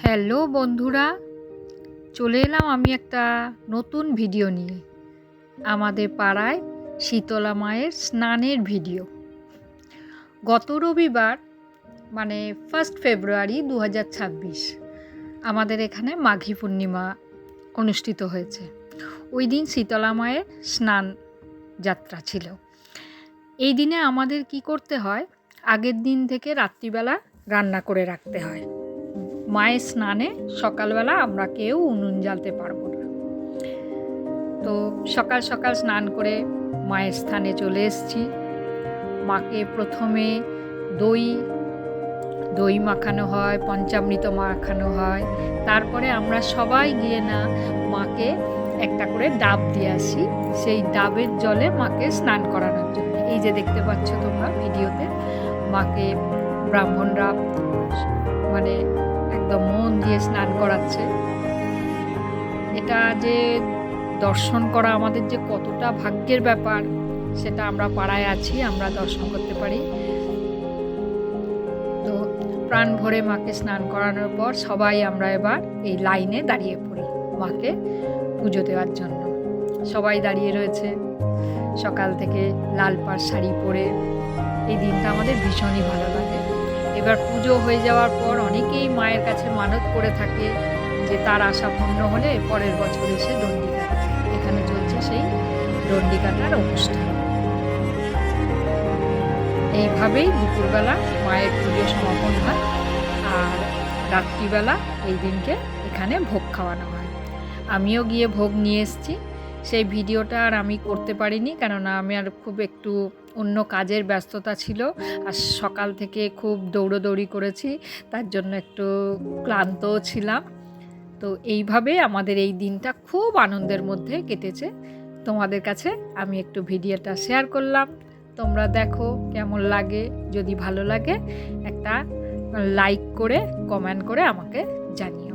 Hello বন্ধুরা, চলে এলাম আমি একটা নতুন ভিডিও নিয়ে। আমাদের পাড়ায় শীতলা মায়ের স্নানের ভিডিও। গত রবিবার মানে 1 ফেব্রুয়ারি 2026 আমাদের এখানে মাঘী পূর্ণিমা অনুষ্ঠিত হয়েছে। ওই দিন শীতলা মায়ের স্নান যাত্রা ছিল। এই দিনে আমাদের কি করতে হয়, আগের দিন থেকে রাত্রিবেলা রান্না করে রাখতে হয়। মায়ের স্নানে সকালবেলা আমরা কেউ উনুন জ্বালতে পারবো না। তো সকাল সকাল স্নান করে মায়ের স্থানে চলে এসেছি। মাকে প্রথমে দই মাখানো হয়, পঞ্চামৃত মাখানো হয়। তারপরে আমরা সবাই গিয়ে না মাকে একটা করে ডাব দিয়ে আসি, সেই ডাবের জলে মাকে স্নান করানোর জন্য। এই যে দেখতে পাচ্ছ তোমরা ভিডিওতে, মাকে ব্রাহ্মণরা মানে একদম মন দিয়ে স্নান করাচ্ছে। এটা যে দর্শন করা আমাদের যে কতটা ভাগ্যের ব্যাপার, সেটা আমরা পাড়ায় আছি, আমরা দর্শন করতে পারি। তো প্রাণ ভরে মাকে স্নান করানোর পর সবাই আমরা এবার এই লাইনে দাঁড়িয়ে পড়ি মাকে পুজো দেওয়ার জন্য। সবাই দাঁড়িয়ে রয়েছে সকাল থেকে লাল পাড় শাড়ি পরে। এই দিনটা আমাদের ভীষণই ভালো লাগে। এবার পুজো হয়ে যাওয়ার পর অনেকেই মায়ের কাছে মানত করে থাকে যে তার আশা পূর্ণ হলে পরের বছর এসে দণ্ডি কাটে। এখানে চলছে সেই দণ্ডি কাটার অনুষ্ঠান। এইভাবেই দুপুরবেলা মায়ের পুজো সমাপন হয়, আর রাত্রিবেলা এই দিনকে এখানে ভোগ খাওয়ানো হয়। আমিও গিয়ে ভোগ নিয়ে এসেছি। সেই ভিডিওটা আর আমি করতে পারিনি, কেননা আমি আর খুব একটু অন্য কাজের ব্যস্ততা ছিল, আর সকাল থেকে খুব দৌড়োদৌড়ি করেছি, তার জন্য একটু ক্লান্তও ছিলাম। তো এইভাবে আমাদের এই দিনটা খুব আনন্দের মধ্যে কেটেছে। তোমাদের কাছে আমি একটু ভিডিওটা শেয়ার করলাম, তোমরা দেখো কেমন লাগে। যদি ভালো লাগে একটা লাইক করে কমেন্ট করে আমাকে জানিও।